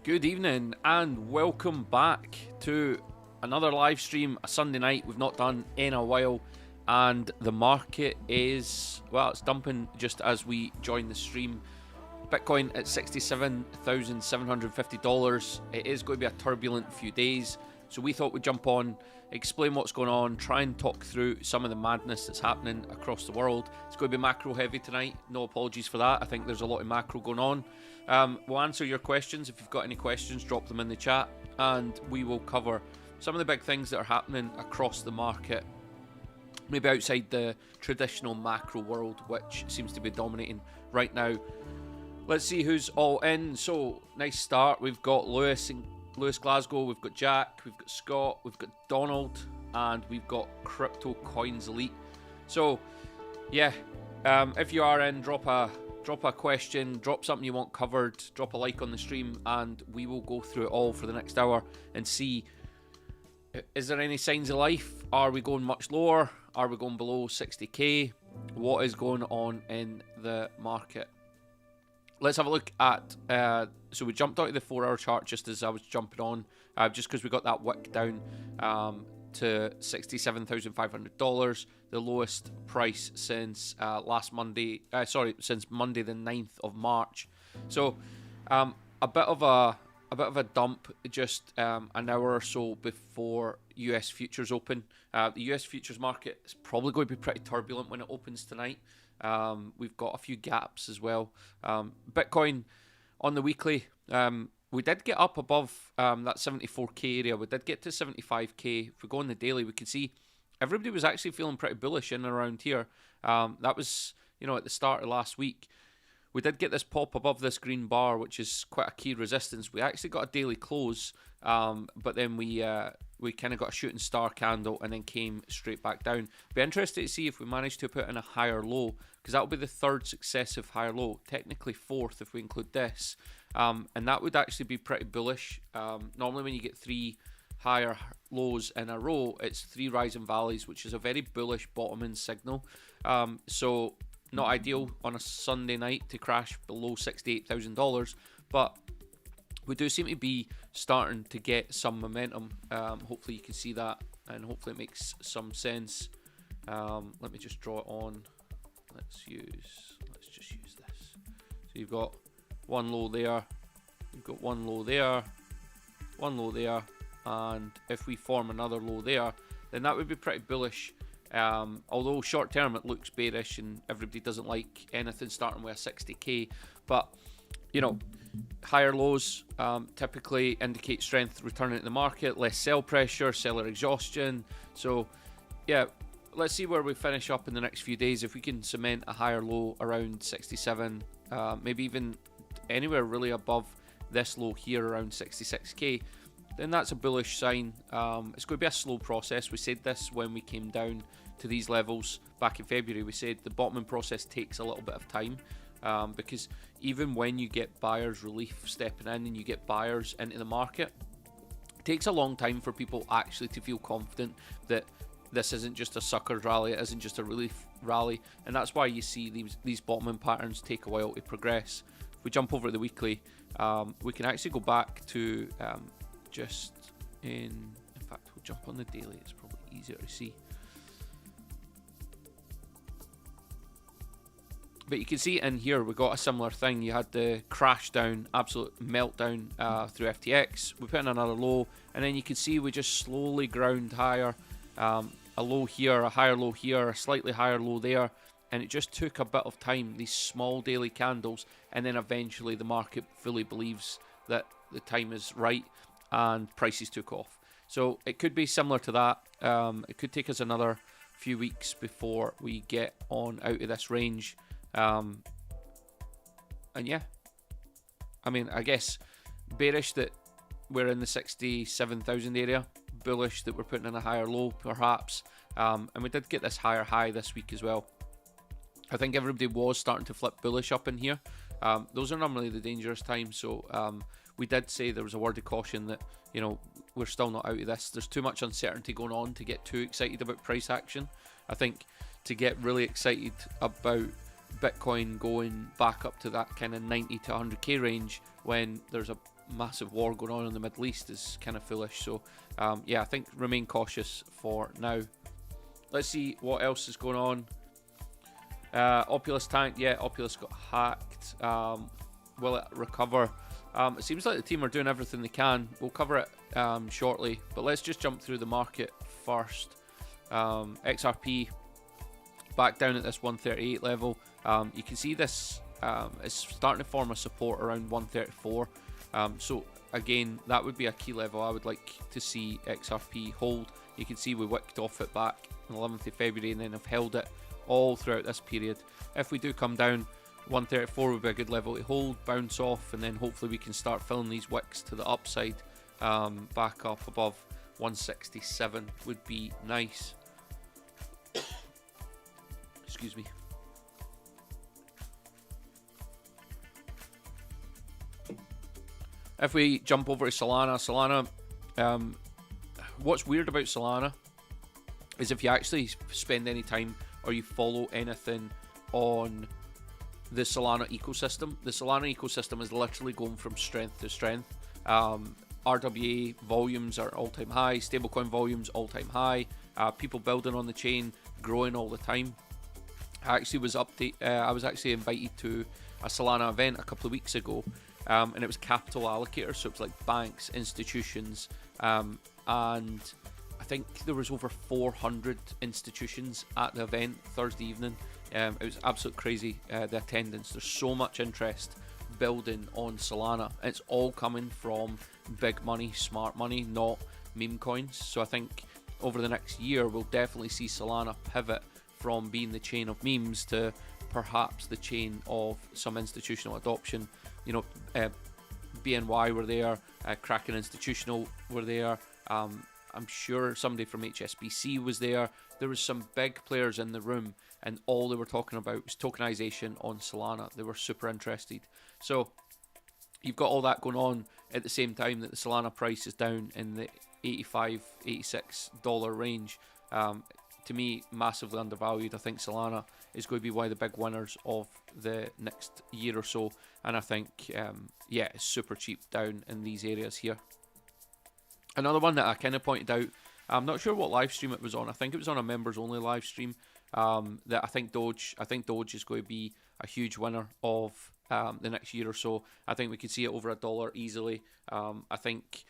Good evening and welcome back to another live stream, a Sunday night we've not done in a while, and the market is, well, it's dumping just as we join the stream. Bitcoin at $67,750. It is going to be a turbulent few days, so we thought we'd jump on, explain what's going on, try and talk through some of the madness that's happening across the world. It's going to be macro heavy tonight, no apologies for that. I think there's a lot of macro going on. We'll answer your questions. If you've got any questions, drop them in the chat, and we will cover some of the big things that are happening across the market, maybe outside the traditional macro world, which seems to be dominating right now. Let's see who's all in. So, nice start. We've got Lewis Glasgow, we've got Jack, we've got Scott, we've got Donald, and we've got Crypto Coins Elite. So, yeah, if you are in, drop a question, drop something you want covered, drop a like on the stream, and we will go through it all for the next hour and see, is there any signs of life? Are we going much lower? Are we going below 60k? What is going on in the market? Let's have a look at, so we jumped out of the 4-hour chart just as I was jumping on, just because we got that wick down to $67,500, the lowest price since since Monday the 9th of March. So a bit of a dump just an hour or so before US futures open. The US futures market is probably going to be pretty turbulent when it opens tonight. We've got a few gaps as well. Bitcoin on the weekly, we did get up above that 74k area. We did get to 75k. If we go on the daily, we can see everybody was actually feeling pretty bullish in and around here. That was, at the start of last week. We did get this pop above this green bar, which is quite a key resistance. We actually got a daily close, but then we kind of got a shooting star candle and then came straight back down. Be interested to see if we manage to put in a higher low, because that will be the third successive higher low, technically fourth if we include this, and that would actually be pretty bullish. Normally when you get three higher lows in a row, it's three rising valleys, which is a very bullish bottoming signal. So not ideal on a Sunday night to crash below $68,000, but we do seem to be starting to get some momentum. Hopefully you can see that, and hopefully it makes some sense. Let me just draw it on. Let's just use this. So you've got one low there, you've got one low there, one low there, and if we form another low there, then that would be pretty bullish. Although short term it looks bearish and everybody doesn't like anything starting with a 60k, but higher lows typically indicate strength returning to the market, less sell pressure, seller exhaustion. So yeah, let's see where we finish up in the next few days. If we can cement a higher low around 67, maybe even anywhere really above this low here around 66k, then that's a bullish sign. It's going to be a slow process. We said this when we came down to these levels back in February. We said the bottoming process takes a little bit of time, because even when you get buyers relief stepping in and you get buyers into the market, it takes a long time for people actually to feel confident that this isn't just a sucker rally, it isn't just a relief rally, and that's why you see these bottoming patterns take a while to progress. If we jump over to the weekly, we can actually go back to in fact we'll jump on the daily, it's probably easier to see. But you can see in here we got a similar thing. You had the crash down, absolute meltdown through FTX. We put in another low, and then you can see we just slowly ground higher. A low here, a higher low here, a slightly higher low there, and it just took a bit of time, these small daily candles, and then eventually the market fully believes that the time is right and prices took off. So it could be similar to that. It could take us another few weeks before we get on out of this range. And yeah, I mean, I guess bearish that we're in the 67,000 area, bullish that we're putting in a higher low perhaps, and we did get this higher high this week as well. I think everybody was starting to flip bullish up in here. Those are normally the dangerous times, so we did say there was a word of caution that, we're still not out of this. There's too much uncertainty going on to get too excited about price action. I think to get really excited about Bitcoin going back up to that kind of 90 to 100k range when there's a massive war going on in the Middle East is kind of foolish. So yeah, I think remain cautious for now. Let's see what else is going on. Oculus tanked. Yeah, Oculus got hacked. Will it recover? It seems like the team are doing everything they can. We'll cover it shortly, but let's just jump through the market first. XRP back down at this 138 level. You can see this is starting to form a support around 134. So again, that would be a key level I would like to see XRP hold. You can see we wicked off it back on the 11th of February and then have held it all throughout this period. If we do come down, 134 would be a good level to hold, bounce off, and then hopefully we can start filling these wicks to the upside. Back up above 167 would be nice. Excuse me. If we jump over to Solana, what's weird about Solana is if you actually spend any time or you follow anything on the Solana ecosystem is literally going from strength to strength. RWA volumes are all-time high, stablecoin volumes all-time high, people building on the chain, growing all the time. I was actually invited to a Solana event a couple of weeks ago, and it was capital allocators, so it was like banks, institutions, and I think there was over 400 institutions at the event Thursday evening. It was absolutely crazy, the attendance. There's so much interest building on Solana. It's all coming from big money, smart money, not meme coins. So I think over the next year we'll definitely see Solana pivot from being the chain of memes to perhaps the chain of some institutional adoption. You know, BNY were there, Kraken Institutional were there. I'm sure somebody from HSBC was there. There was some big players in the room, and all they were talking about was tokenization on Solana. They were super interested. So you've got all that going on at the same time that the Solana price is down in the $85, $86 range. To me, massively undervalued. I think Solana is going to be one of the big winners of the next year or so, and I think yeah, it's super cheap down in these areas here. Another one that I kind of pointed out, I'm not sure what live stream it was on. I think it was on a members only live stream. That I think Doge is going to be a huge winner of the next year or so. I think we could see it over $1 easily. I think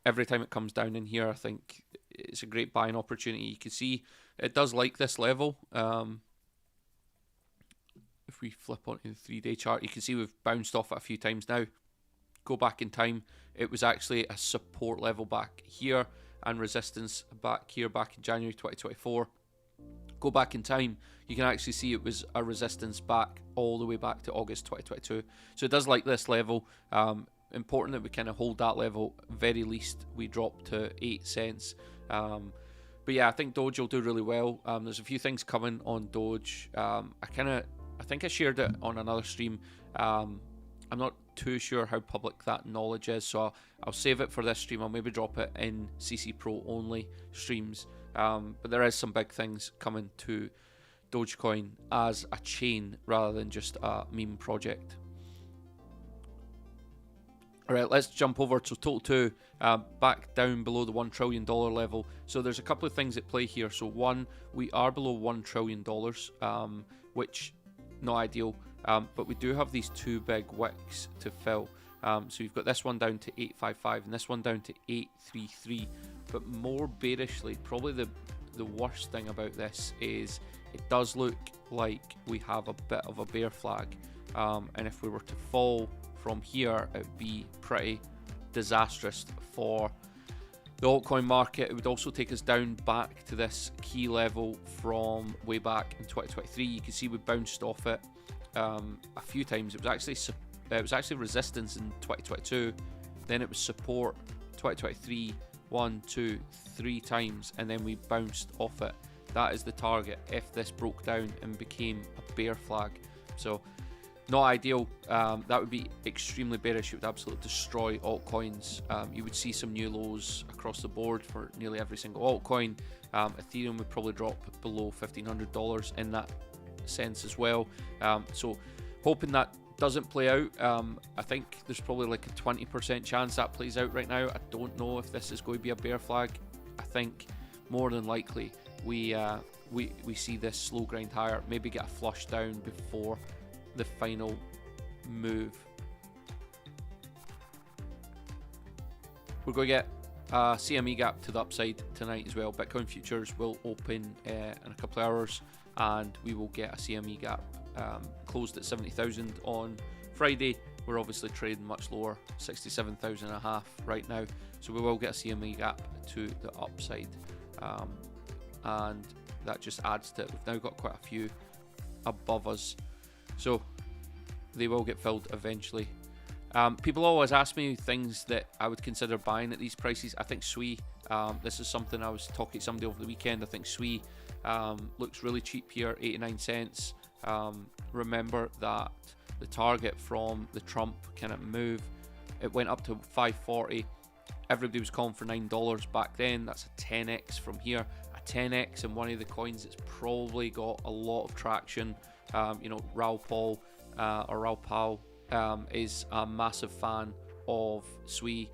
every time it comes down in here, I think it's a great buying opportunity. You can see it does like this level. If we flip onto the 3-day chart, you can see we've bounced off it a few times now. Go back in time, it was actually a support level back here and resistance back here back in January 2024. Go back in time, you can actually see it was a resistance back all the way back to August 2022. So it does like this level. Important that we kind of hold that level. Very least we drop to 8 cents. But yeah, I think Doge will do really well. There's a few things coming on Doge. I think I shared it on another stream. I'm not too sure how public that knowledge is, so I'll save it for this stream. I'll maybe drop it in CC Pro only streams. But there is some big things coming to Dogecoin as a chain rather than just a meme project. Alright, let's jump over to Total 2, back down below the $1 trillion level. So there's a couple of things at play here. So one, we are below $1 trillion, which not ideal, but we do have these two big wicks to fill. So you've got this one down to 855 and this one down to 833. But more bearishly, probably the worst thing about this is it does look like we have a bit of a bear flag. And if we were to fall from here, it would be pretty disastrous for the altcoin market. It would also take us down back to this key level from way back in 2023. You can see we bounced off it a few times. It was actually resistance in 2022, then it was support 2023, 1, 2, 3 times, and then we bounced off it. That is the target if this broke down and became a bear flag. So not ideal. That would be extremely bearish. It would absolutely destroy altcoins. You would see some new lows across the board for nearly every single altcoin. Ethereum would probably drop below $1,500 in that sense as well. So hoping that doesn't play out, I think there's probably like a 20% chance that plays out right now. I don't know if this is going to be a bear flag. I think more than likely we see this slow grind higher, maybe get a flush down before the final move. We're going to get a CME gap to the upside tonight as well. Bitcoin futures will open in a couple of hours, and we will get a CME gap. Closed at 70,000 on Friday. We're obviously trading much lower, 67,000 and a half right now. So we will get a CME gap to the upside, and that just adds to it. We've now got quite a few above us, so they will get filled eventually. People always ask me things that I would consider buying at these prices. I think SWI, this is something I was talking to somebody over the weekend. I think SWI looks really cheap here, 89 cents. Remember that the target from the Trump kind of move, it went up to 540. Everybody was calling for $9 back then. That's a 10x from here. A 10x in one of the coins that's probably got a lot of traction. Raoul Pal is a massive fan of SWI.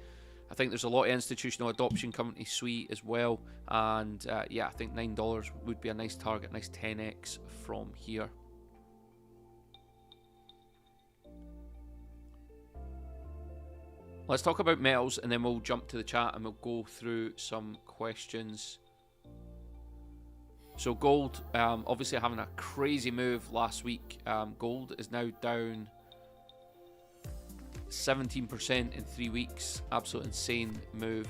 I think there's a lot of institutional adoption coming to SWI as well, and I think $9 would be a nice target, nice 10x from here. Let's talk about metals, and then we'll jump to the chat and we'll go through some questions. So gold, obviously having a crazy move last week. Gold is now down 17% in 3 weeks. Absolute insane move.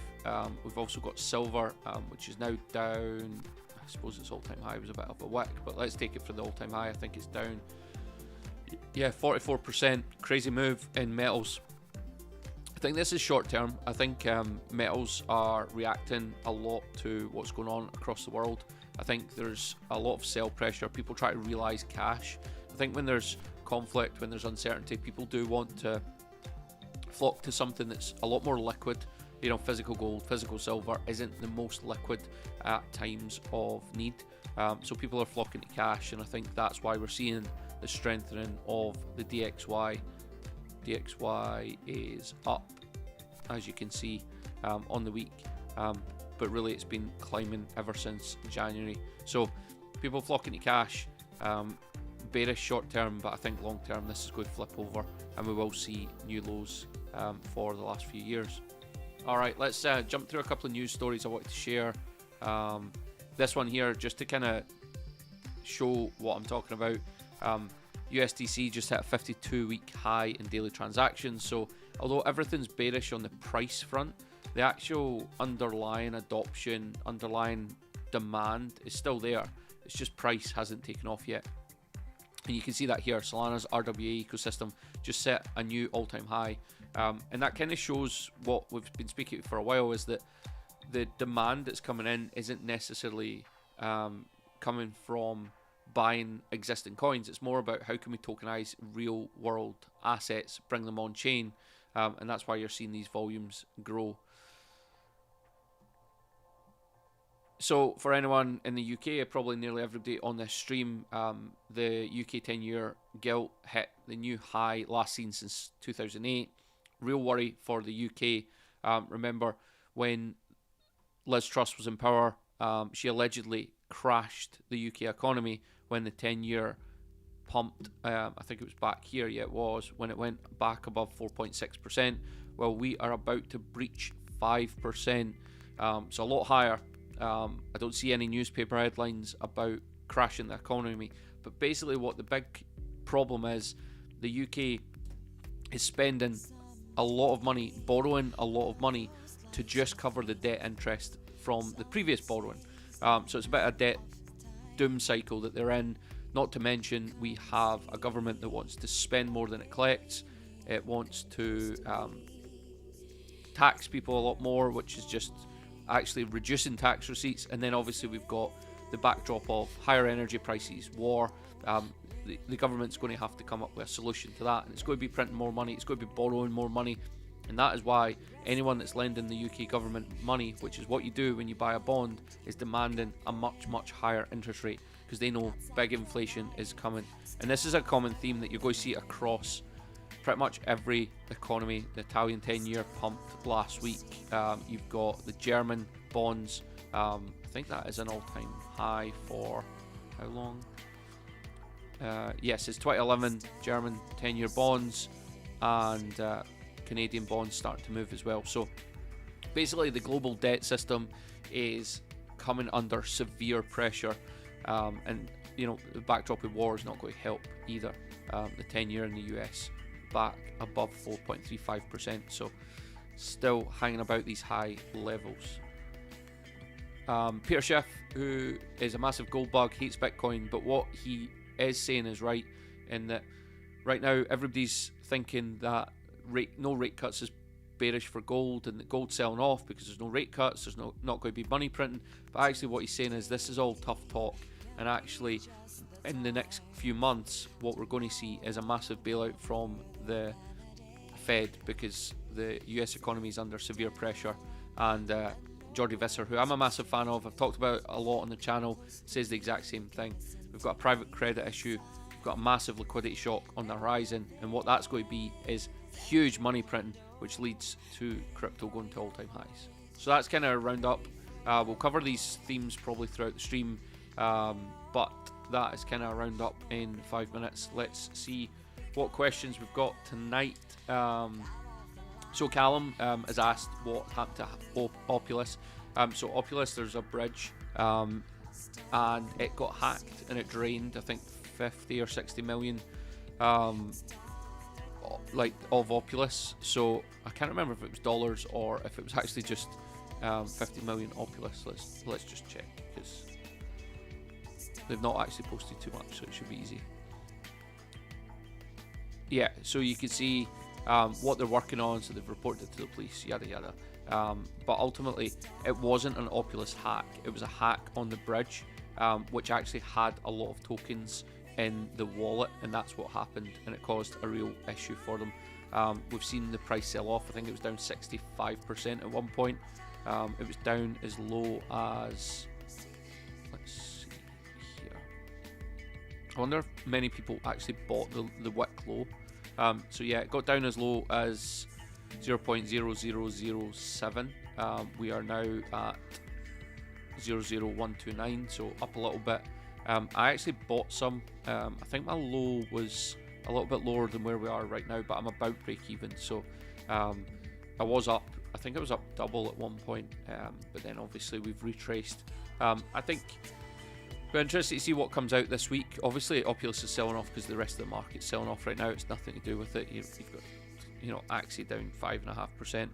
We've also got silver, which is now down. I suppose its all-time high was a bit of a whack, but let's take it for the all-time high. I think it's down 44%. Crazy move in metals. I think this is short term. I think metals are reacting a lot to what's going on across the world. I think there's a lot of sell pressure. People try to realize cash. I think when there's conflict, when there's uncertainty, people do want to flock to something that's a lot more liquid. Physical gold, physical silver isn't the most liquid at times of need. So people are flocking to cash, and I think that's why we're seeing the strengthening of the DXY. DXY is up, as you can see, on the week, but really it's been climbing ever since January. So people flocking to cash, bearish short term, but I think long term this is going to flip over and we will see new lows for the last few years. Alright, let's jump through a couple of news stories I wanted to share. This one here, just to kind of show what I'm talking about. USDC just hit a 52-week high in daily transactions. So although everything's bearish on the price front, the actual underlying adoption, underlying demand is still there. It's just price hasn't taken off yet. And you can see that here. Solana's RWA ecosystem just set a new all-time high. And that kind of shows what we've been speaking for a while, is that the demand that's coming in isn't necessarily coming from buying existing coins. It's more about how can we tokenize real world assets, bring them on chain, and that's why you're seeing these volumes grow. So for anyone in the UK, probably nearly everybody on this stream, the UK 10-year gilt hit the new high last seen since 2008. Real worry for the UK. Remember when Liz Truss was in power, she allegedly crashed the UK economy when the 10-year pumped, I think it was back here, yeah it was, when it went back above 4.6%. Well, we are about to breach 5%, so a lot higher. I don't see any newspaper headlines about crashing the economy, but basically what the big problem is, the UK is spending a lot of money, borrowing a lot of money to just cover the debt interest from the previous borrowing. So it's a bit of a debt doom cycle that they're in. Not to mention we have a government that wants to spend more than it collects. It wants to tax people a lot more, which is just actually reducing tax receipts. And then obviously we've got the backdrop of higher energy prices, war. The government's going to have to come up with a solution to that, and it's going to be printing more money, it's going to be borrowing more money, and that is why anyone that's lending the UK government money, which is what you do when you buy a bond, is demanding a much higher interest rate, because they know big inflation is coming. And this is a common theme that you're going to see across pretty much every economy. The Italian 10-year pumped last week. You've got the German bonds. I think that is an all-time high for how long? Yes, it's 2011 German 10-year bonds, and Canadian bonds starting to move as well. So basically the global debt system is coming under severe pressure, and the backdrop of war is not going to help either. The 10-year in the US back above 4.35%, so still hanging about these high levels. Peter Schiff, who is a massive gold bug, hates Bitcoin, but what he is saying is right, in that right now everybody's thinking that no rate cuts is bearish for gold, and that gold's selling off because there's no rate cuts, there's not going to be money printing. But actually what he's saying is this is all tough talk, and actually in the next few months what we're going to see is a massive bailout from the Fed, because the US economy is under severe pressure. And Jordi Visser, who I'm a massive fan of, I've talked about a lot on the channel, says the exact same thing. We've got a private credit issue, we've got a massive liquidity shock on the horizon, and what that's going to be is huge money printing, which leads to crypto going to all-time highs. So that's kind of a roundup. We'll cover these themes probably throughout the stream, but that is kind of a roundup in 5 minutes. Let's see what questions we've got tonight. So Callum has asked what happened to Opulus. So Opulus, there's a bridge, and it got hacked and it drained, I think, 50 or 60 million of Opulus. So I can't remember if it was dollars or if it was actually just 50 million Opulus. Let's just check, because they've not actually posted too much, so it should be easy. Yeah, so you can see what they're working on, so they've reported it to the police, yada yada. But ultimately it wasn't an Opulus hack, it was a hack on the bridge, which actually had a lot of tokens in the wallet, and that's what happened, and it caused a real issue for them. We've seen the price sell off. I think it was down 65% at one point. It was down as low as, let's see here, I wonder if many people actually bought the wick low. So yeah, it got down as low as 0.0007. We are now at 0.0129, so up a little bit. I actually bought some. I think my low was a little bit lower than where we are right now, but I'm about break even. So I was up, I think I was up double at one point, but then obviously we've retraced. I think we're interested to see what comes out this week. Obviously Opulus is selling off because the rest of the market's selling off right now. It's nothing to do with it. You've got Axie down 5.5%,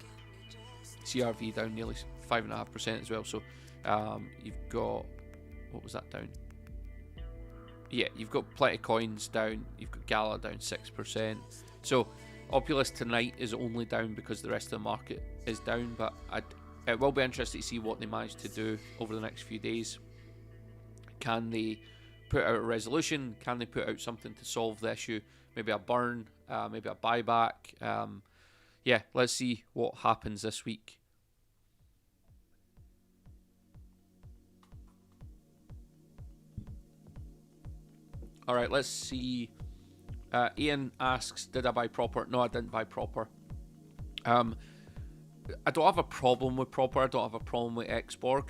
CRV down nearly 5.5% as well. So you've got, what was that down? Yeah, you've got plenty of coins down. You've got Gala down 6%. So Opulus tonight is only down because the rest of the market is down, but it will be interesting to see what they manage to do over the next few days. Can they put out a resolution? Can they put out something to solve the issue? Maybe a burn, maybe a buyback. Yeah, let's see what happens this week. All right, let's see. Ian asks, did I buy proper? No, I didn't buy proper. I don't have a problem with proper. I don't have a problem with Xborg.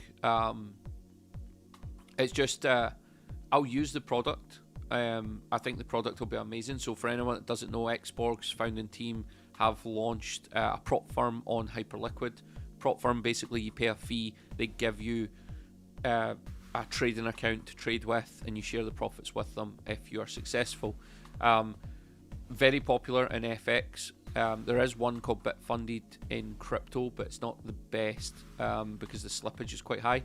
It's just I'll use the product. I think the product will be amazing. So for anyone that doesn't know, Xborg's founding team have launched a prop firm on Hyperliquid. Prop firm, basically you pay a fee, they give you a trading account to trade with, and you share the profits with them if you are successful. Very popular in FX. There is one called Bitfunded in crypto, but it's not the best because the slippage is quite high.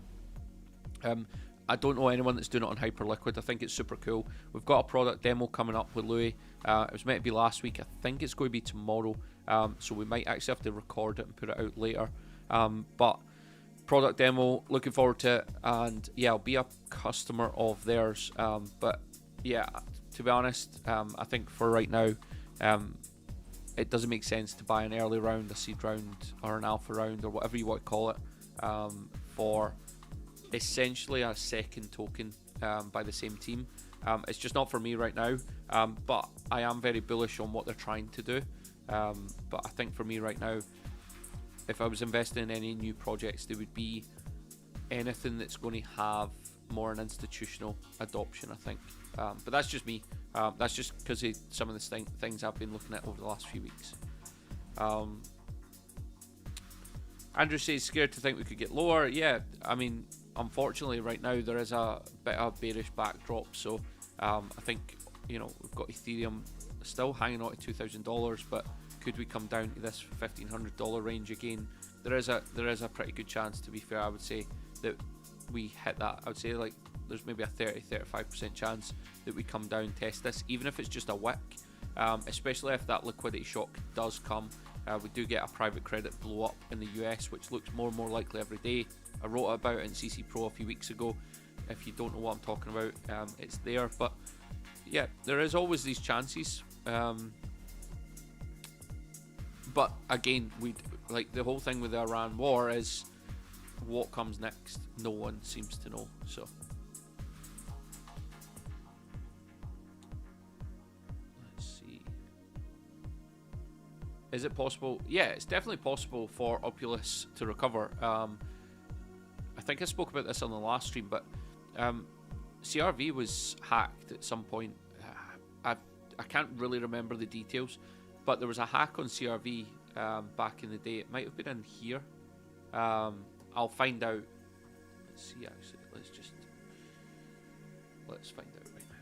I don't know anyone that's doing it on Hyperliquid. I think it's super cool. We've got a product demo coming up with Louis. It was meant to be last week. I think it's going to be tomorrow. So we might actually have to record it and put it out later. But product demo, looking forward to it. And yeah, I'll be a customer of theirs. But yeah, to be honest, I think for right now, it doesn't make sense to buy an early round, a seed round, or an alpha round, or whatever you want to call it, for essentially a second token by the same team. It's just not for me right now, but I am very bullish on what they're trying to do. But I think for me right now, if I was investing in any new projects, they would be anything that's going to have more an institutional adoption, I think. But that's just me. That's just because of some of the things I've been looking at over the last few weeks. Andrew says, scared to think we could get lower. Yeah, I mean, unfortunately right now there is a bit of a bearish backdrop, so I think, you know, we've got Ethereum still hanging on to $2,000, but could we come down to this $1,500 range again? There is a pretty good chance, to be fair. I would say that we hit that. I would say like there's maybe a 30-35% chance that we come down, test this, even if it's just a wick, especially if that liquidity shock does come. We do get a private credit blow up in the US, which looks more and more likely every day. I wrote about it in CC Pro a few weeks ago. If you don't know what I'm talking about, it's there. But yeah, there is always these chances. But again, like the whole thing with the Iran war is what comes next. No one seems to know. So let's see. Is it possible? Yeah, it's definitely possible for Opulus to recover. I think I spoke about this on the last stream, but CRV was hacked at some point. I can't really remember the details, but there was a hack on CRV back in the day. It might have been in here. I'll find out. Let's see, actually. Let's find out right now.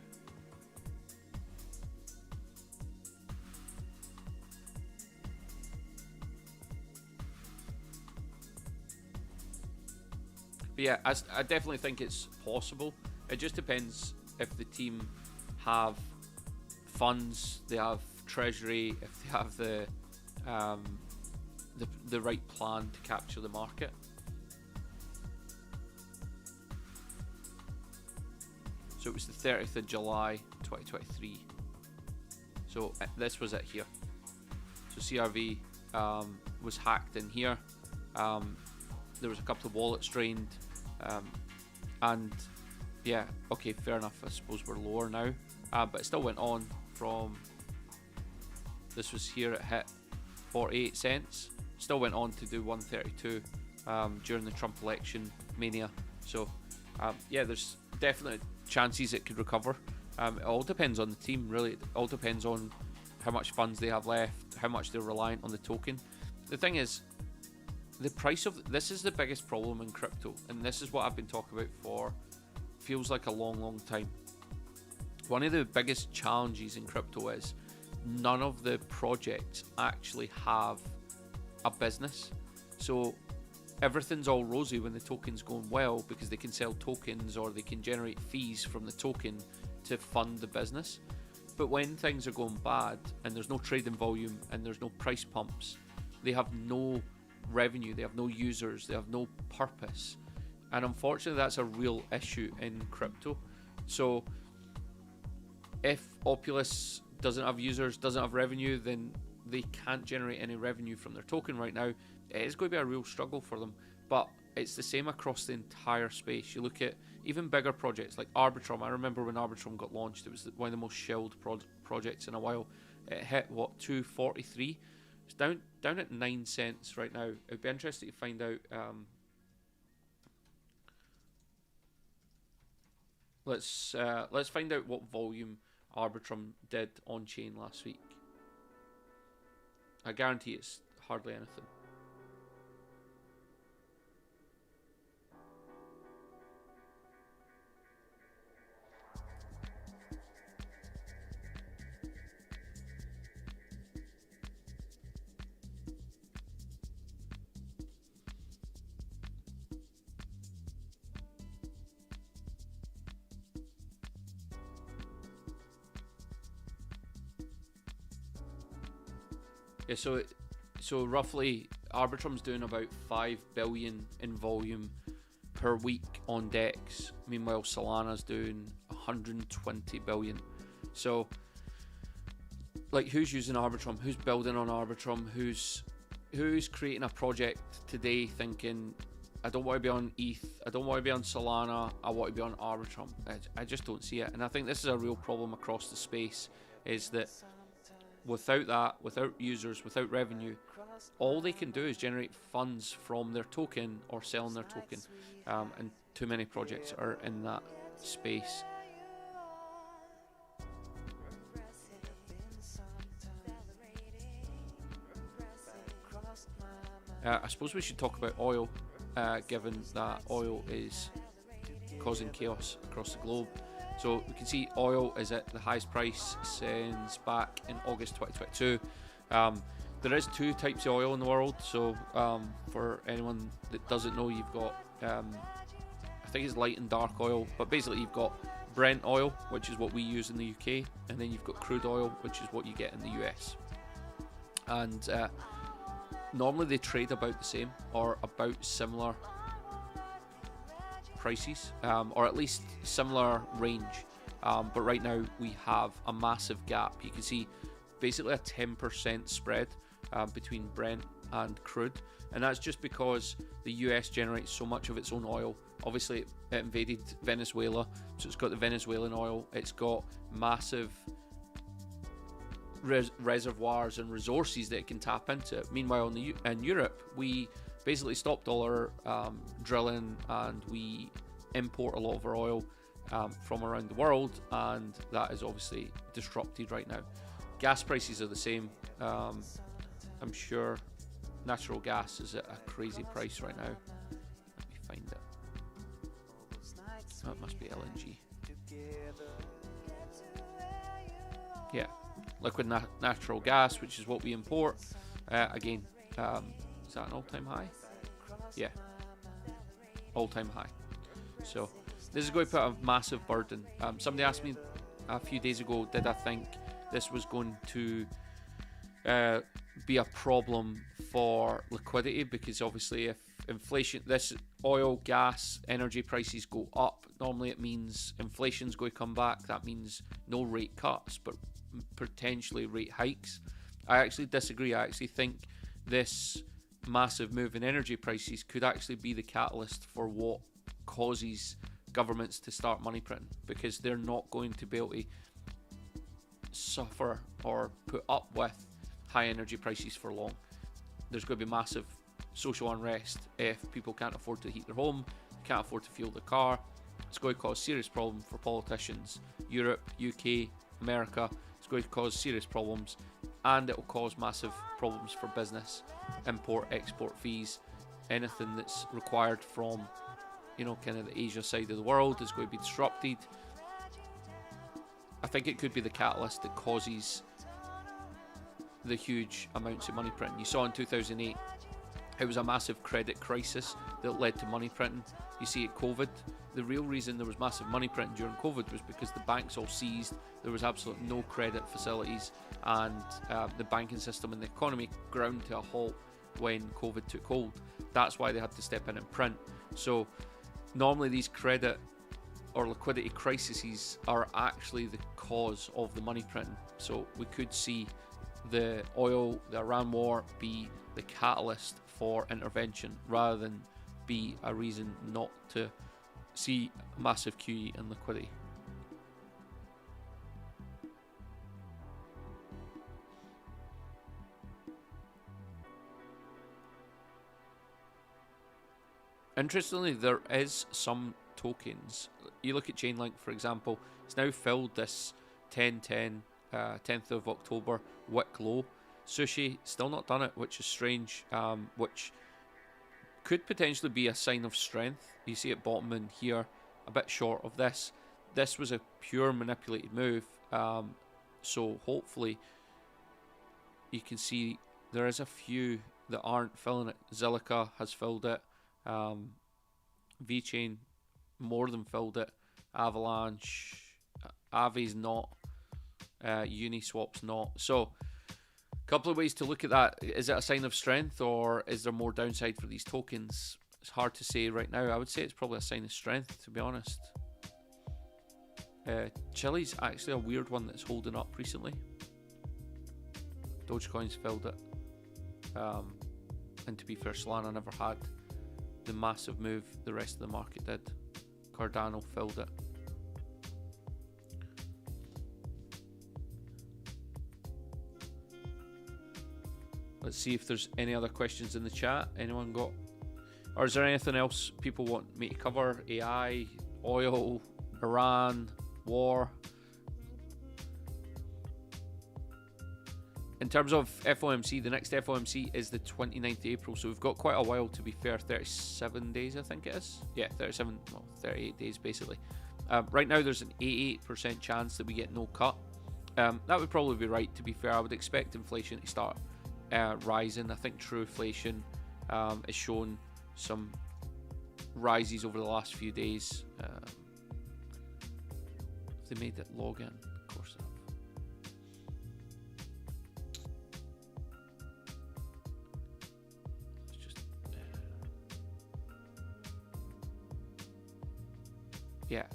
But yeah, I definitely think it's possible. It just depends if the team have funds, they have treasury, if they have the right plan to capture the market. So it was the 30th of July 2023. So this was it here. So CRV was hacked in here. There was a couple of wallets drained, and yeah, okay, fair enough. I suppose we're lower now, but it still went on from. This was here, it hit 48 cents. Still went on to do 132 during the Trump election mania. So yeah, there's definite chances it could recover. It all depends on the team, really. It all depends on how much funds they have left, how much they're reliant on the token. The thing is, the price of this is the biggest problem in crypto, and this is what I've been talking about for feels like a long time. One of the biggest challenges in crypto is none of the projects actually have a business. So everything's all rosy when the token's going well, because they can sell tokens or they can generate fees from the token to fund the business. But when things are going bad and there's no trading volume and there's no price pumps, they have no revenue, they have no users, they have no purpose. And unfortunately that's a real issue in crypto. So if Opulus doesn't have users, doesn't have revenue, then they can't generate any revenue from their token right now. It is going to be a real struggle for them, but it's the same across the entire space. You look at even bigger projects like Arbitrum. I remember when Arbitrum got launched, it was one of the most shelled projects in a while. It hit, what, 243? It's down at 9 cents right now. It'd be interesting to find out. Let's find out what volume Arbitrum did on chain last week. I guarantee it's hardly anything. Yeah, so roughly Arbitrum's doing about 5 billion in volume per week on DEX. Meanwhile, Solana's doing 120 billion. So, like, who's using Arbitrum? Who's building on Arbitrum? Who's creating a project today thinking, I don't want to be on ETH, I don't want to be on Solana, I want to be on Arbitrum. I just don't see it, and I think this is a real problem across the space, is that without that, without users, without revenue, all they can do is generate funds from their token or selling their token, and too many projects are in that space. I suppose we should talk about oil, given that oil is causing chaos across the globe. So we can see oil is at the highest price since back in August 2022. There is two types of oil in the world. So for anyone that doesn't know, you've got, I think it's light and dark oil, but basically you've got Brent oil, which is what we use in the UK, and then you've got crude oil, which is what you get in the US. And normally they trade about the same or about similar prices, or at least similar range, but right now we have a massive gap. You can see basically a 10% spread between Brent and crude, and that's just because the US generates so much of its own oil. Obviously it invaded Venezuela, so it's got the Venezuelan oil, it's got massive reservoirs and resources that it can tap into. Meanwhile in Europe, we basically stopped all our drilling, and we import a lot of our oil from around the world, and that is obviously disrupted right now. Gas prices are the same. I'm sure natural gas is at a crazy price right now. Let me find it. That must be LNG. Yeah, liquid natural gas, which is what we import. Again, is that an all-time high? Yeah, all-time high. So this is going to put a massive burden. Somebody asked me a few days ago, did I think this was going to be a problem for liquidity? Because obviously if inflation, this oil, gas, energy prices go up, normally it means inflation's going to come back. That means no rate cuts, but potentially rate hikes. I actually disagree. I actually think this massive move in energy prices could actually be the catalyst for what causes governments to start money printing, because they're not going to be able to suffer or put up with high energy prices for long. There's going to be massive social unrest if people can't afford to heat their home, can't afford to fuel their car. It's going to cause serious problems for politicians. Europe, UK, America, it's going to cause serious problems, and it will cause massive problems for business. Import, export fees, anything that's required from, you know, kind of the Asia side of the world is going to be disrupted. I think it could be the catalyst that causes the huge amounts of money printing. You saw in 2008, it was a massive credit crisis that led to money printing. You see at COVID, the real reason there was massive money printing during COVID was because the banks all seized. There was absolutely no credit facilities, and the banking system and the economy ground to a halt when COVID took hold. That's why they had to step in and print. So normally these credit or liquidity crises are actually the cause of the money printing. So we could see the oil, the Iran war, be the catalyst for intervention rather than be a reason not to see a massive QE in liquidity. Interestingly, there is some tokens. You look at Chainlink, for example, it's now filled this 10th of October wick low. Sushi still not done it, which is strange, which could potentially be a sign of strength. You see it bottoming here, a bit short of this. This was a pure manipulated move, so hopefully you can see there is a few that aren't filling it. Zilliqa has filled it, VeChain more than filled it, Avalanche, Avi's not, Uniswap's not. So a couple of ways to look at that. Is it a sign of strength, or is there more downside for these tokens? It's hard to say right now. I would say it's probably a sign of strength, to be honest. Chile's actually a weird one that's holding up recently. Dogecoin's filled it, and to be fair, Solana never had the massive move the rest of the market did. Cardano filled it. Let's see if there's any other questions in the chat. Anyone got, or is there anything else people want me to cover? AI, oil, Iran, war. In terms of FOMC, the next FOMC is the 29th of April, so we've got quite a while, to be fair. 37 days, I think it is. Yeah, 38 days basically. Right now there's an 88% chance that we get no cut. That would probably be right, to be fair. I would expect inflation to start rising. I think true inflation has shown some rises over the last few days. They made it log in, of course they have. It's just yeah,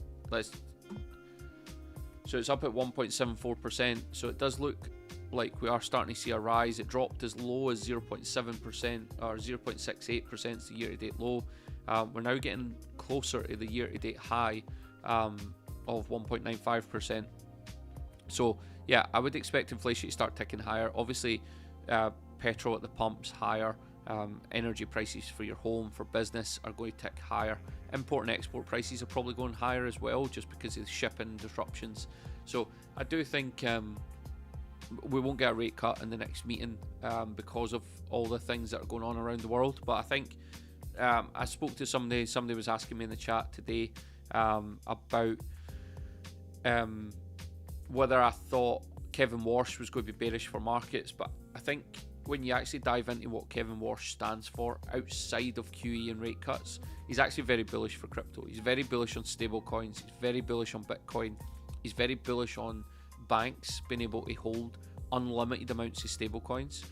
so it's up at 1.74%, so it does look like we are starting to see a rise. It dropped as low as 0.7% or 0.68% is the year-to-date low. We're now getting closer to the year-to-date high of 1.95%. So yeah, I would expect inflation to start ticking higher. Obviously, petrol at the pumps higher. Energy prices for your home, for business, are going to tick higher. Import and export prices are probably going higher as well, just because of the shipping disruptions. So I do think we won't get a rate cut in the next meeting because of all the things that are going on around the world. But I think I spoke to somebody was asking me in the chat today about whether I thought Kevin Warsh was going to be bearish for markets. But I think when you actually dive into what Kevin Warsh stands for outside of QE and rate cuts, he's actually very bullish for crypto. He's very bullish on stable coins. He's very bullish on Bitcoin. He's very bullish on banks being able to hold unlimited amounts of stable coins,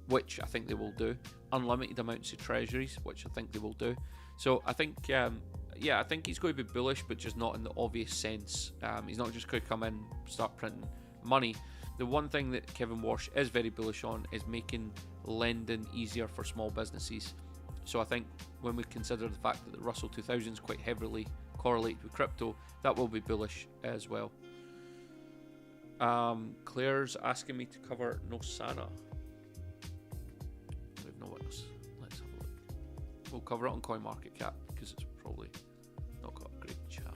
which I think they will do. Unlimited amounts of treasuries, which I think they will do. So I think, I think he's going to be bullish, but just not in the obvious sense. He's not just going to come in, start printing money. The one thing that Kevin Warsh is very bullish on is making lending easier for small businesses. So I think when we consider the fact that the Russell 2000 is quite heavily correlated with crypto, that will be bullish as well. Claire's asking me to cover Nosana. We have no witness. Let's have a look. We'll cover it on CoinMarketCap because it's probably not got a great chart.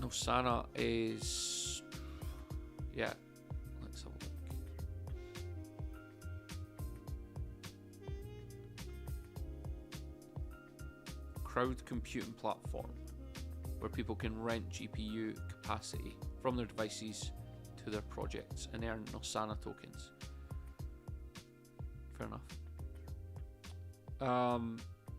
Nosana is, yeah, let's have a look. Crowd computing platform where people can rent GPU capacity from their devices to their projects and earn Nosana tokens. Fair enough.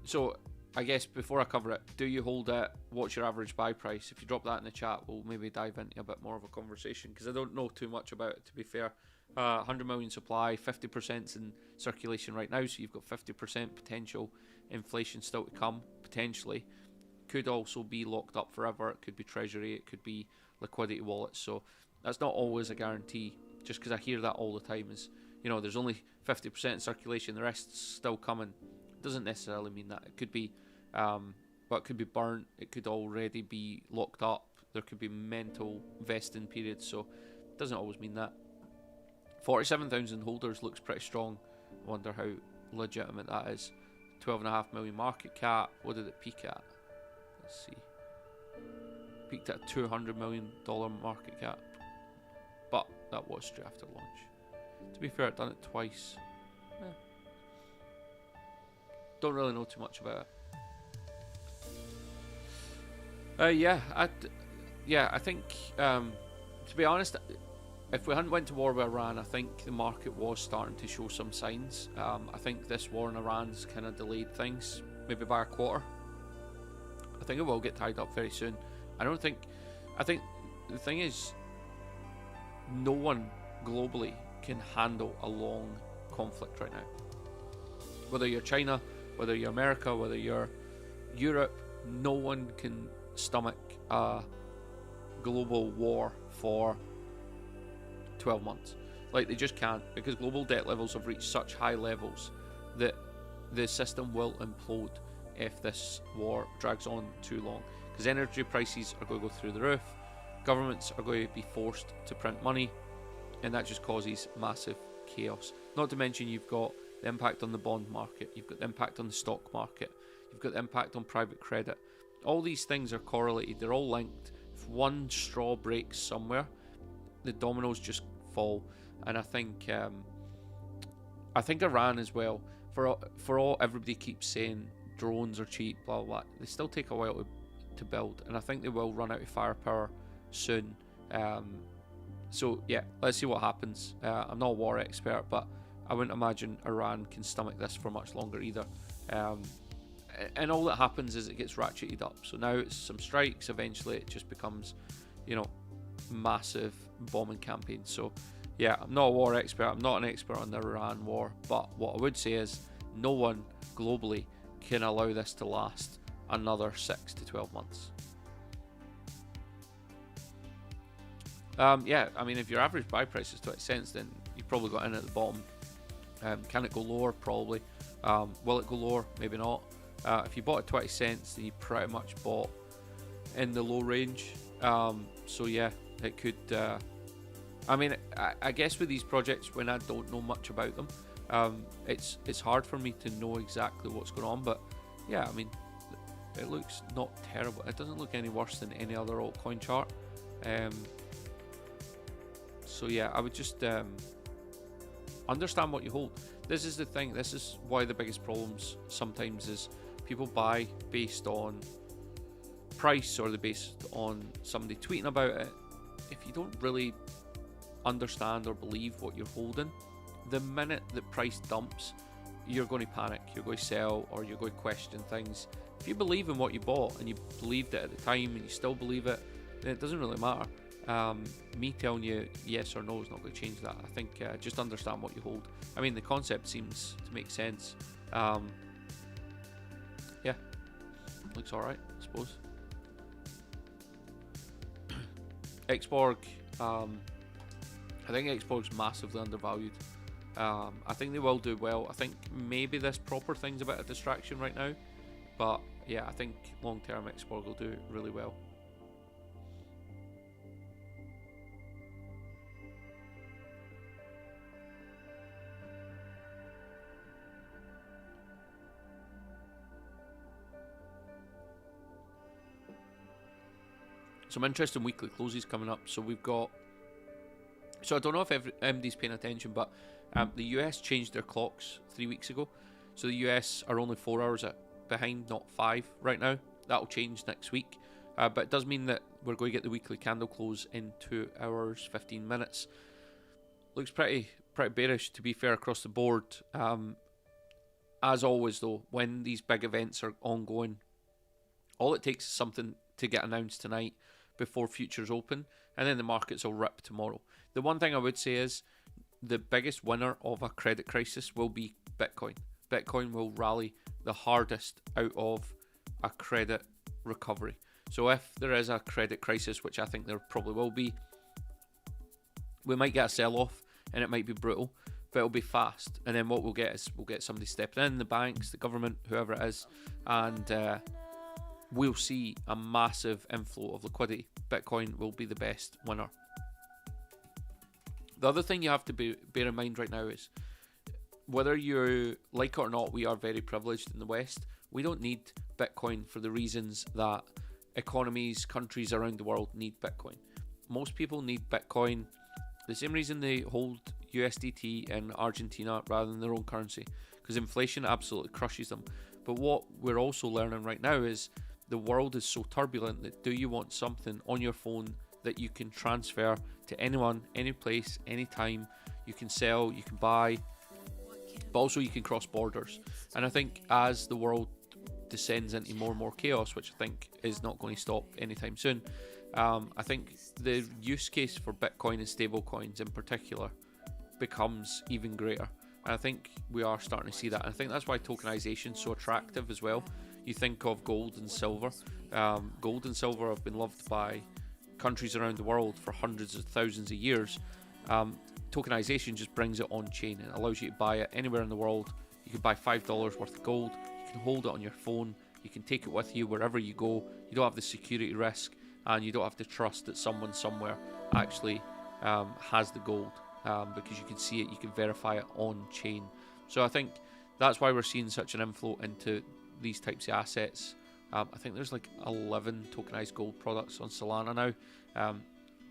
So I guess before I cover it, do you hold it? What's your average buy price? If you drop that in the chat, we'll maybe dive into a bit more of a conversation, because I don't know too much about it, to be fair. 100 million supply, 50% in circulation right now, so you've got 50% potential inflation still to come, potentially. Could also be locked up forever. It could be treasury, it could be liquidity wallets. So that's not always a guarantee. Just because I hear that all the time is, there's only 50% in circulation, the rest's still coming. Doesn't necessarily mean that. It could be, but it could be burnt. It could already be locked up. There could be mental vesting periods. So it doesn't always mean that. 47,000 holders looks pretty strong. I wonder how legitimate that is. 12.5 million market cap. What did it peak at? Let's see. Peaked at $200 million market cap, but that was straight after launch. To be fair, I've done it twice. Don't really know too much about it. I think to be honest, if we hadn't went to war with Iran, I think the market was starting to show some signs. I think this war in Iran's kind of delayed things, maybe by a quarter. I think it will get tied up very soon. I think the thing is, no one globally can handle a long conflict right now. Whether you're China, whether you're America, whether you're Europe, no one can stomach a global war for 12 months. Like, they just can't, because global debt levels have reached such high levels that the system will implode if this war drags on too long. Because energy prices are going to go through the roof, governments are going to be forced to print money, and that just causes massive chaos. Not to mention, you've got the impact on the bond market, you've got the impact on the stock market, you've got the impact on private credit. All these things are correlated, they're all linked. If one straw breaks somewhere, the dominoes just fall. And I think Iran as well, for all everybody keeps saying drones are cheap, blah blah blah, they still take a while to build, and I think they will run out of firepower soon. So yeah, let's see what happens. I'm not a war expert, but I wouldn't imagine Iran can stomach this for much longer either. And all that happens is it gets ratcheted up. So now it's some strikes, eventually it just becomes, massive bombing campaigns. So yeah, I'm not a war expert, I'm not an expert on the Iran war, but what I would say is no one globally can allow this to last another 6 to 12 months. Yeah, I mean, if your average buy price is 20 cents, then you've probably got in at the bottom. Can it go lower? Probably. Will it go lower? Maybe not. If you bought at 20 cents, then you pretty much bought in the low range. So yeah, it could. I mean, I guess with these projects, when I don't know much about them, it's hard for me to know exactly what's going on. But yeah, I mean, it looks not terrible. It doesn't look any worse than any other altcoin chart. So yeah, I would just understand what you hold. This is the thing. This is why the biggest problems sometimes is people buy based on price, or they're based on somebody tweeting about it. If you don't really understand or believe what you're holding, the minute the price dumps, you're going to panic, you're going to sell, or you're going to question things. If you believe in what you bought and you believed it at the time and you still believe it, then it doesn't really matter. Me telling you yes or no is not going to change that. I think just understand what you hold. I mean, the concept seems to make sense. Yeah, looks alright, I suppose. Xborg, I think Xborg's massively undervalued. I think they will do well. I think maybe this proper thing's a bit of distraction right now, but yeah, I think long term Xborg will do really well. Some interesting weekly closes coming up. So we've got, so I don't know if MD's paying attention, but the US changed their clocks 3 weeks ago. So the US are only 4 hours behind, not 5 right now. That'll change next week. But it does mean that we're going to get the weekly candle close in 2 hours, 15 minutes. Looks pretty bearish, to be fair, across the board. As always, though, when these big events are ongoing, all it takes is something to get announced tonight before futures open, and then the markets will rip tomorrow. The one thing I would say is the biggest winner of a credit crisis will be Bitcoin. Bitcoin will rally the hardest out of a credit recovery. So if there is a credit crisis, which I think there probably will be, we might get a sell-off and it might be brutal, but it'll be fast. And then what we'll get is we'll get somebody stepping in, the banks, the government, whoever it is, and we'll see a massive inflow of liquidity. Bitcoin will be the best winner. The other thing you have to bear in mind right now is, whether you like it or not, we are very privileged in the West. We don't need Bitcoin for the reasons that economies, countries around the world need Bitcoin. Most people need Bitcoin the same reason they hold USDT in Argentina rather than their own currency, because inflation absolutely crushes them. But what we're also learning right now is the world is so turbulent that do you want something on your phone that you can transfer to anyone, any place, anytime? You can sell, you can buy, but also you can cross borders. And I think as the world descends into more and more chaos, which I think is not going to stop anytime soon, I think the use case for Bitcoin and stable coins in particular becomes even greater. And I think we are starting to see that. And I think that's why tokenization is so attractive as well. You think of gold and silver. Gold and silver have been loved by countries around the world for hundreds of thousands of years. tokenization just brings it on chain and allows you to buy it anywhere in the world. You can buy $5 worth of gold, you can hold it on your phone, you can take it with you wherever you go. You don't have the security risk, and you don't have to trust that someone somewhere actually has the gold, because you can see it, you can verify it on chain. So I think that's why we're seeing such an inflow into these types of assets. I think there's like 11 tokenized gold products on Solana now,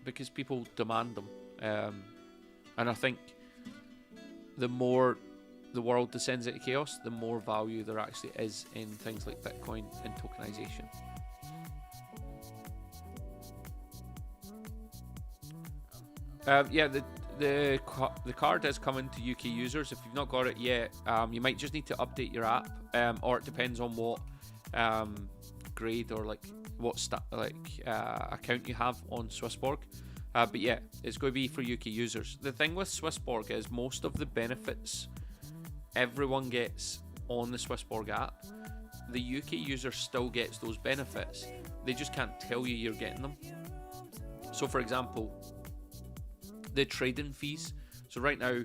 because people demand them. And I think the more the world descends into chaos, the more value there actually is in things like Bitcoin and tokenization. Yeah, the card is coming to UK users. If you've not got it yet, you might just need to update your app, or it depends on what grade or like what account you have on Swissborg. But yeah, it's going to be for UK users. The thing with Swissborg is most of the benefits everyone gets on the Swissborg app, the UK user still gets those benefits. They just can't tell you you're getting them. So for example, the trading fees. So right now,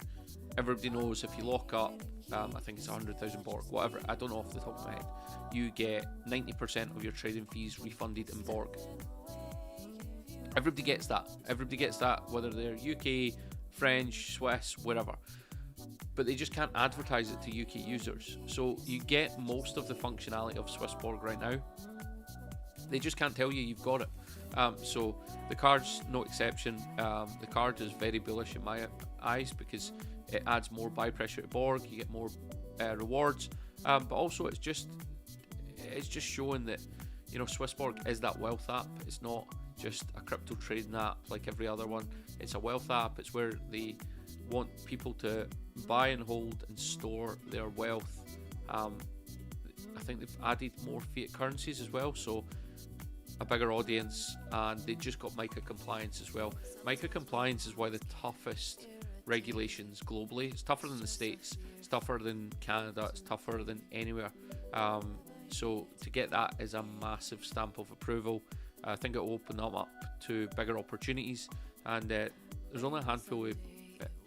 everybody knows if you lock up, I think it's 100,000 Borg, whatever, I don't know off the top of my head, you get 90% of your trading fees refunded in Borg. Everybody gets that. Everybody gets that, whether they're UK, French, Swiss, wherever. But they just can't advertise it to UK users. So you get most of the functionality of Swissborg right now. They just can't tell you you've got it. So the card's no exception. The card is very bullish in my eyes because it adds more buy pressure to Borg. You get more rewards, but also it's just showing that, you know, Swissborg is that wealth app. It's not just a crypto trading app like every other one. It's a wealth app. It's where they want people to buy and hold and store their wealth. I think they've added more fiat currencies as well, so a bigger audience, and they just got MiCA compliance as well. MiCA compliance is one of the toughest regulations globally. It's tougher than the States, it's tougher than Canada, it's tougher than anywhere. So to get that is a massive stamp of approval. I think it will open them up to bigger opportunities, and there's only a handful of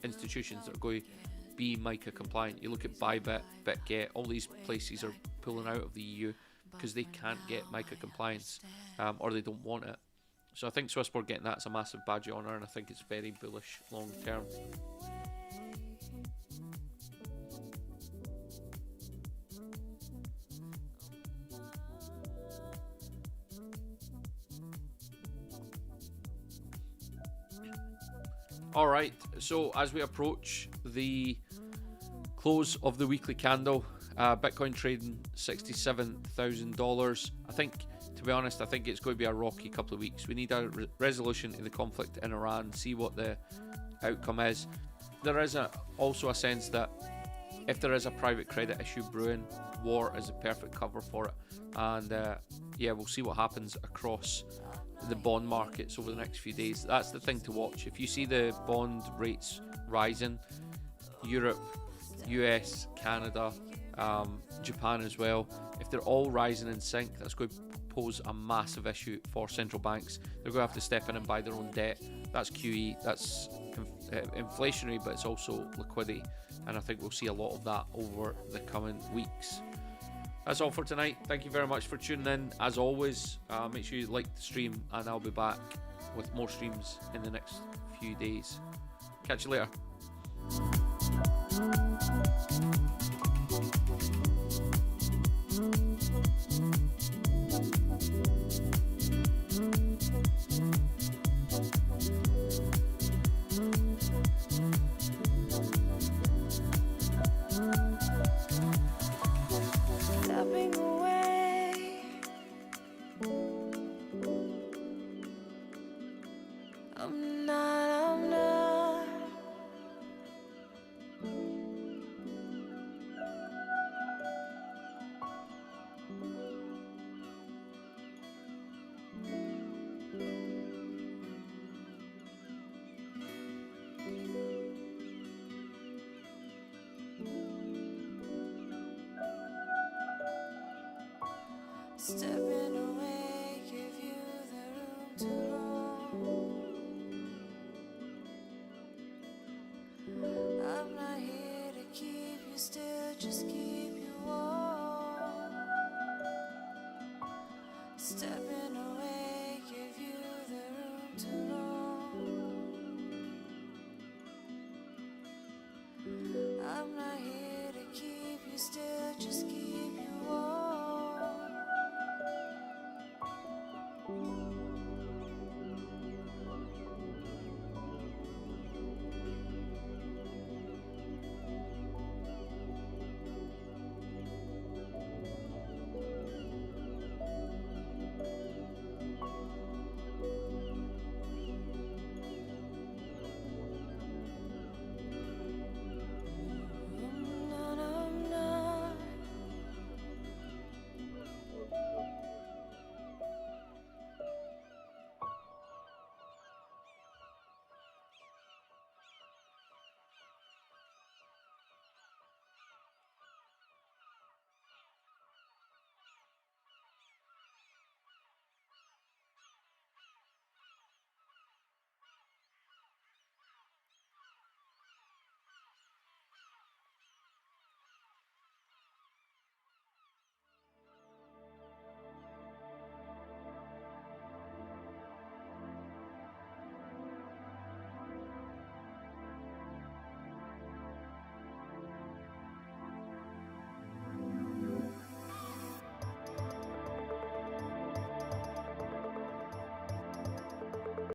institutions that are going to be MiCA compliant. You look at Bybit, BitGet, all these places are pulling out of the EU because they can't get MiCA compliance, or they don't want it. So I think Swissborg getting that is a massive badge of honour, and I think it's very bullish long term. Alright, so as we approach the close of the weekly candle, Bitcoin trading $67,000. I think, to be honest, I think it's going to be a rocky couple of weeks. We need a resolution to the conflict in Iran, see what the outcome is. There is also a sense that if there is a private credit issue brewing, war is a perfect cover for it. And yeah, we'll see what happens across the bond markets over the next few days. That's the thing to watch. If you see the bond rates rising, Europe, US, Canada, Japan as well, if they're all rising in sync, that's going to pose a massive issue for central banks. They're going to have to step in and buy their own debt. That's QE, that's inflationary, but it's also liquidity, and I think we'll see a lot of that over the coming weeks. That's all for tonight. Thank you very much for tuning in. As always, make sure you like the stream, and I'll be back with more streams in the next few days. Catch you later. Stepping away, give you the room to roam. still, just keep you warm. Stepping away, give you the room to roam. I'm not here to keep you still, just keep